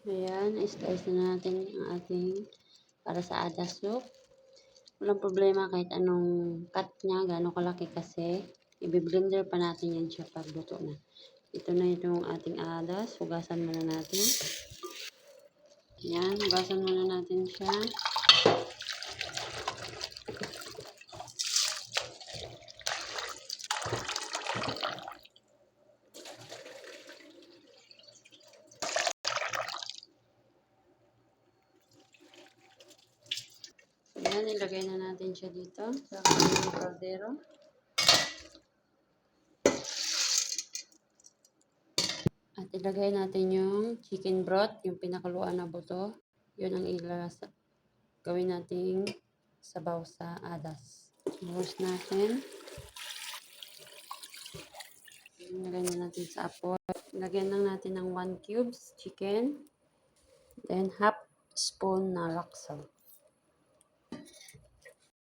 Ayan, i-slice na natin ang ating para sa adas soup. Walang problema kahit anong cut niya, gano'ng kalaki kasi i-blender pa natin yan siya pag luto na. Ito na itong ating adas. Hugasan muna natin. Ayan, hugasan muna natin siya. Ayan, ilagay na natin siya dito sa kanyang kaldero. At ilagay natin yung chicken broth, yung pinakaluan na buto. Yun ang gawin nating sabaw sa adas. Iwas natin. Ilagay na natin sa apoy. Lagyan lang natin ng 1 cubes chicken. Then half spoon na rock salt.